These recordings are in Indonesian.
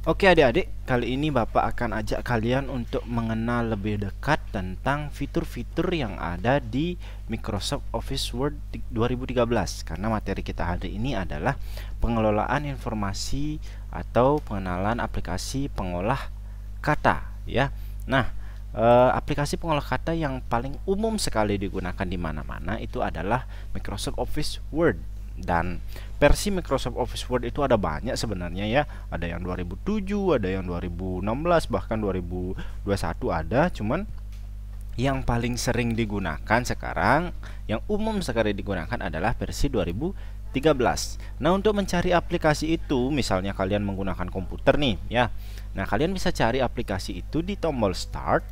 Oke adik-adik, kali ini Bapak akan ajak kalian untuk mengenal lebih dekat tentang fitur-fitur yang ada di Microsoft Office Word 2013. Karena materi kita hari ini adalah pengelolaan informasi atau pengenalan aplikasi pengolah kata ya. Nah, aplikasi pengolah kata yang paling umum sekali digunakan di mana-mana itu adalah Microsoft Office Word. Dan versi Microsoft Office Word itu ada banyak sebenarnya ya. Ada yang 2007, ada yang 2016, bahkan 2021 ada. Cuman yang paling sering digunakan sekarang, yang umum sekali digunakan adalah versi 2013. Nah, untuk mencari aplikasi itu, misalnya kalian menggunakan komputer nih ya. Nah, kalian bisa cari aplikasi itu di tombol Start.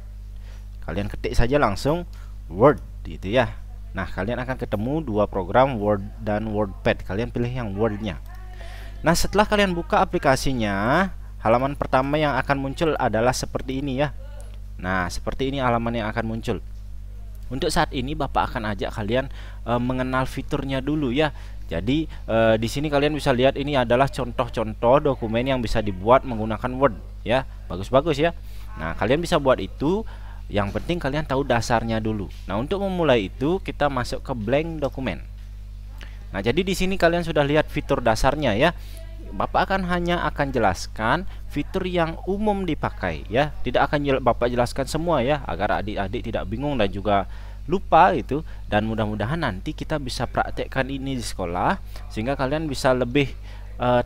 Kalian ketik saja langsung Word gitu ya. Nah, kalian akan ketemu dua program, Word dan WordPad. Kalian pilih yang Word-nya. Nah, setelah kalian buka aplikasinya, halaman pertama yang akan muncul adalah seperti ini ya. Nah, seperti ini halaman yang akan muncul. Untuk saat ini Bapak akan ajak kalian mengenal fiturnya dulu ya. Jadi di sini kalian bisa lihat ini adalah contoh-contoh dokumen yang bisa dibuat menggunakan Word ya. Bagus-bagus ya. Nah, kalian bisa buat itu. Yang penting kalian tahu dasarnya dulu. Nah, untuk memulai itu kita masuk ke blank dokumen. Nah, jadi di sini kalian sudah lihat fitur dasarnya ya. Bapak akan jelaskan fitur yang umum dipakai ya. Tidak akan Bapak jelaskan semua ya, agar adik-adik tidak bingung dan juga lupa itu. Dan mudah-mudahan nanti kita bisa praktekkan ini di sekolah sehingga kalian bisa lebih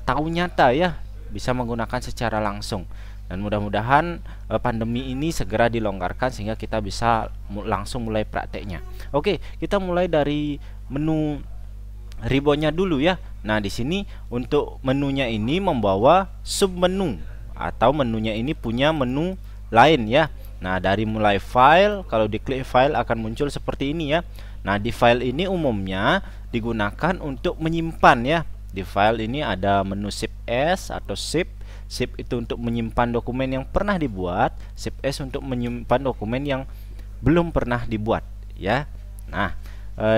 tahu nyata ya, bisa menggunakan secara langsung. Dan mudah-mudahan pandemi ini segera dilonggarkan sehingga kita bisa langsung mulai prakteknya. Oke, kita mulai dari menu ribbonnya dulu ya. Nah, di sini untuk menunya ini membawa submenu atau menunya ini punya menu lain ya. Nah, dari mulai file, kalau diklik file akan muncul seperti ini ya. Nah, di file ini umumnya digunakan untuk menyimpan ya. Di file ini ada menu Shift S atau Shift. Shift itu untuk menyimpan dokumen yang pernah dibuat, Shift S untuk menyimpan dokumen yang belum pernah dibuat ya. Nah,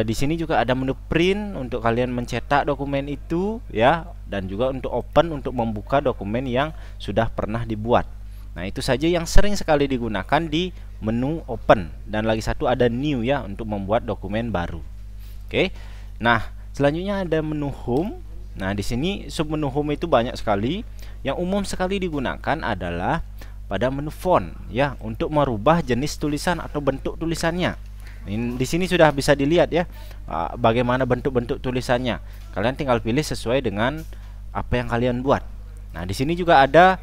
di sini juga ada menu print untuk kalian mencetak dokumen itu ya, dan juga untuk open untuk membuka dokumen yang sudah pernah dibuat. Nah, itu saja yang sering sekali digunakan di menu open. Dan lagi satu ada new ya, untuk membuat dokumen baru. Oke. Nah, selanjutnya ada menu home. Nah, di sini submenu home itu banyak sekali. Yang umum sekali digunakan adalah pada menu font ya, untuk merubah jenis tulisan atau bentuk tulisannya. Di sini sudah bisa dilihat ya bagaimana bentuk-bentuk tulisannya. Kalian tinggal pilih sesuai dengan apa yang kalian buat. Nah, di sini juga ada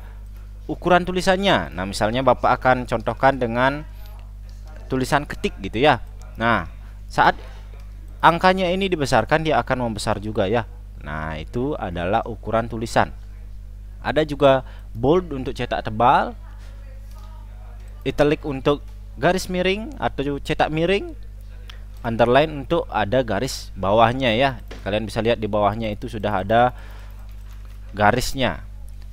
ukuran tulisannya. Nah, misalnya Bapak akan contohkan dengan tulisan ketik gitu ya. Nah, saat angkanya ini dibesarkan, dia akan membesar juga ya. Nah, itu adalah ukuran tulisan. Ada juga bold untuk cetak tebal, italic untuk garis miring atau cetak miring, underline untuk ada garis bawahnya ya. Kalian bisa lihat di bawahnya itu sudah ada garisnya.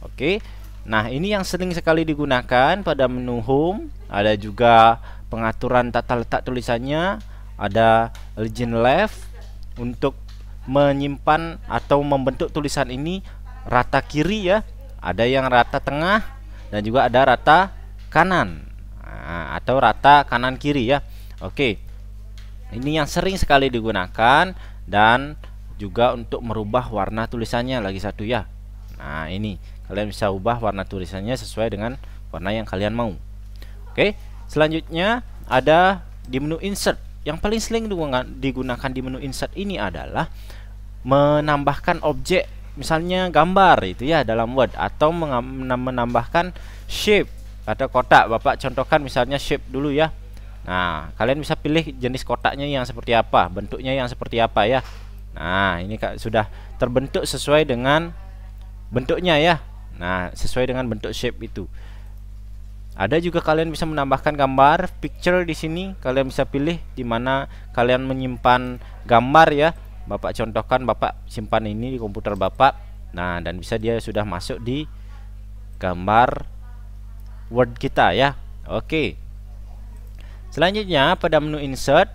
Oke. Nah, ini yang sering sekali digunakan pada menu home. Ada juga pengaturan tata letak tulisannya, ada legend left untuk menyimpan atau membentuk tulisan ini rata kiri ya. Ada yang rata tengah dan juga ada rata kanan, atau rata kanan kiri ya. Oke. Ini yang sering sekali digunakan, dan juga untuk merubah warna tulisannya lagi satu ya. Nah, ini kalian bisa ubah warna tulisannya sesuai dengan warna yang kalian mau. Oke. Selanjutnya ada di menu insert. Yang paling sering digunakan di menu insert ini adalah menambahkan objek, misalnya gambar itu ya dalam Word, atau menambahkan shape atau kotak. Bapak contohkan misalnya shape dulu ya. Nah, kalian bisa pilih jenis kotaknya yang seperti apa, bentuknya yang seperti apa ya. Nah, ini sudah terbentuk sesuai dengan bentuknya ya. Nah, sesuai dengan bentuk shape itu. Ada juga kalian bisa menambahkan gambar, picture di sini. Kalian bisa pilih di mana kalian menyimpan gambar ya. Bapak contohkan, Bapak simpan ini di komputer Bapak. Nah, dan bisa dia sudah masuk di gambar Word kita ya. Oke. Selanjutnya pada menu insert.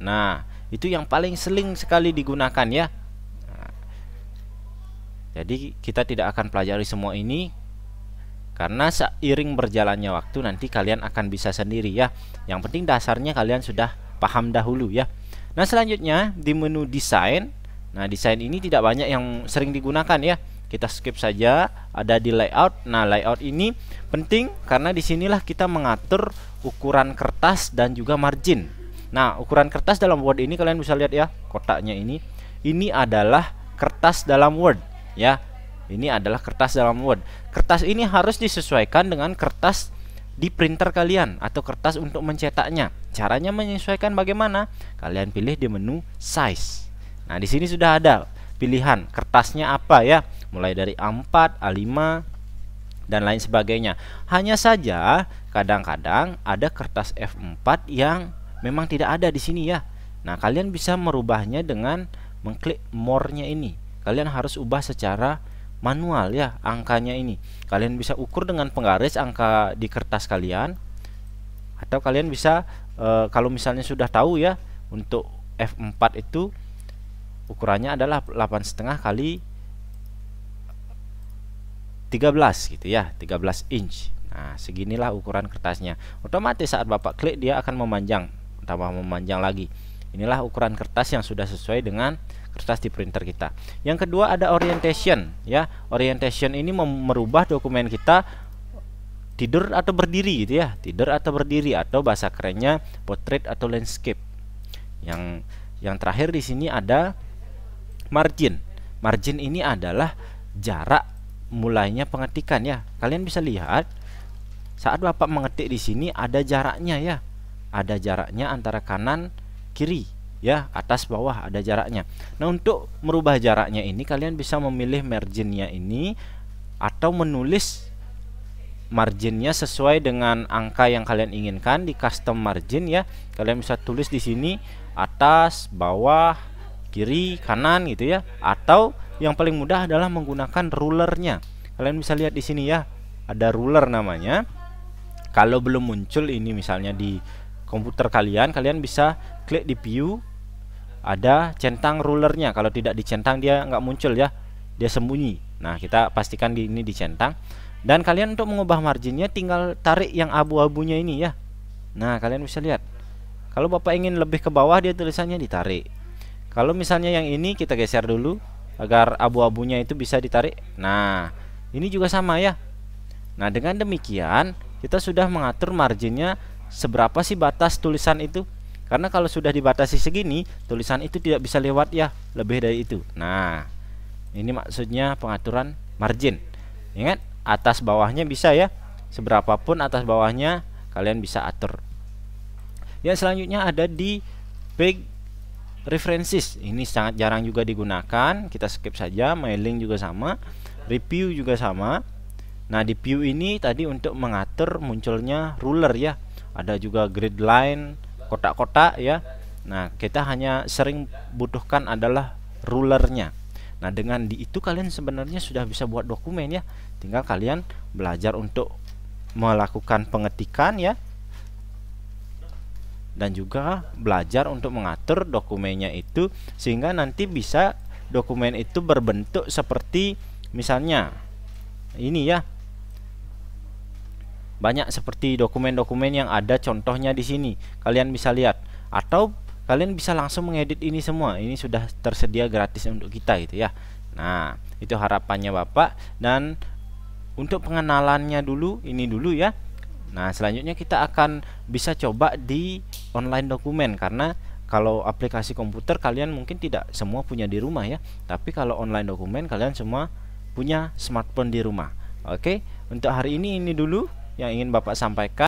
Nah, itu yang paling sering sekali digunakan ya. Nah, jadi kita tidak akan pelajari semua ini. karena seiring berjalannya waktu nanti kalian akan bisa sendiri ya. Yang penting dasarnya kalian sudah paham dahulu ya. Nah, selanjutnya di menu desain. Nah, desain ini tidak banyak yang sering digunakan ya. Kita skip saja. Ada di layout. Nah, layout ini penting karena disinilah kita mengatur ukuran kertas dan juga margin. Nah, ukuran kertas dalam Word ini kalian bisa lihat ya, kotaknya ini. Ini adalah kertas dalam Word ya. Ini adalah kertas dalam Word. Kertas ini harus disesuaikan dengan kertas di printer kalian atau kertas untuk mencetaknya. Caranya menyesuaikan bagaimana? Kalian pilih di menu size. Nah, di sini sudah ada pilihan kertasnya apa ya, mulai dari A4, A5 dan lain sebagainya. Hanya saja kadang-kadang ada kertas F4 yang memang tidak ada di sini ya. Nah, kalian bisa merubahnya dengan mengklik more-nya ini. Kalian harus ubah secara manual ya angkanya ini. Kalian bisa ukur dengan penggaris angka di kertas kalian, atau kalian bisa kalau misalnya sudah tahu ya, untuk F4 itu ukurannya adalah 8,5 kali 13 gitu ya, 13 inch. Nah, seginilah ukuran kertasnya. Otomatis saat Bapak klik dia akan memanjang, tambah memanjang lagi. Inilah ukuran kertas yang sudah sesuai dengan kertas di printer kita. Yang kedua ada orientation ya. Orientation ini merubah dokumen kita tidur atau berdiri gitu ya. Tidur atau berdiri, atau bahasa kerennya portrait atau landscape. Yang terakhir di sini ada margin. Margin ini adalah jarak mulainya pengetikan ya. Kalian bisa lihat saat Bapak mengetik di sini ada jaraknya ya. Ada jaraknya antara kanan kiri ya, atas bawah ada jaraknya. Nah, untuk merubah jaraknya ini kalian bisa memilih marginnya ini, atau menulis marginnya sesuai dengan angka yang kalian inginkan di custom margin ya. Kalian bisa tulis di sini atas, bawah, kiri, kanan gitu ya. Atau yang paling mudah adalah menggunakan rulernya. Kalian bisa lihat di sini ya, ada ruler namanya. Kalau belum muncul ini misalnya di komputer kalian, kalian bisa klik di view, ada centang rulernya. Kalau tidak dicentang dia nggak muncul ya, dia sembunyi. Nah, kita pastikan ini dicentang. Dan kalian untuk mengubah marginnya tinggal tarik yang abu-abunya ini ya. Nah, kalian bisa lihat, kalau Bapak ingin lebih ke bawah dia tulisannya ditarik. Kalau misalnya yang ini kita geser dulu agar abu-abunya itu bisa ditarik. Nah, ini juga sama ya. Nah, dengan demikian kita sudah mengatur marginnya seberapa sih batas tulisan itu. Karena kalau sudah dibatasi segini, tulisan itu tidak bisa lewat ya, lebih dari itu. Nah, ini maksudnya pengaturan margin. Ingat, atas bawahnya bisa ya, seberapapun atas bawahnya kalian bisa atur. Yang selanjutnya ada di page references. Ini sangat jarang juga digunakan, kita skip saja. Mailing juga sama, review juga sama. Nah, di view ini tadi untuk mengatur munculnya ruler ya. Ada juga grid line, kotak-kotak ya. Nah, kita hanya sering butuhkan adalah rulernya. Nah, dengan di itu kalian sebenarnya sudah bisa buat dokumen ya. Tinggal kalian belajar untuk melakukan pengetikan ya, dan juga belajar untuk mengatur dokumennya itu, sehingga nanti bisa dokumen itu berbentuk seperti misalnya ini ya. Banyak seperti dokumen-dokumen yang ada contohnya di sini. Kalian bisa lihat, atau kalian bisa langsung mengedit ini semua. Ini sudah tersedia gratis untuk kita gitu ya. Nah, itu harapannya Bapak. Dan untuk pengenalannya dulu, ini dulu ya. Nah, selanjutnya kita akan bisa coba di online dokumen, karena kalau aplikasi komputer kalian mungkin tidak semua punya di rumah ya. Tapi kalau online dokumen kalian semua punya smartphone di rumah. Oke, untuk hari ini dulu yang ingin Bapak sampaikan.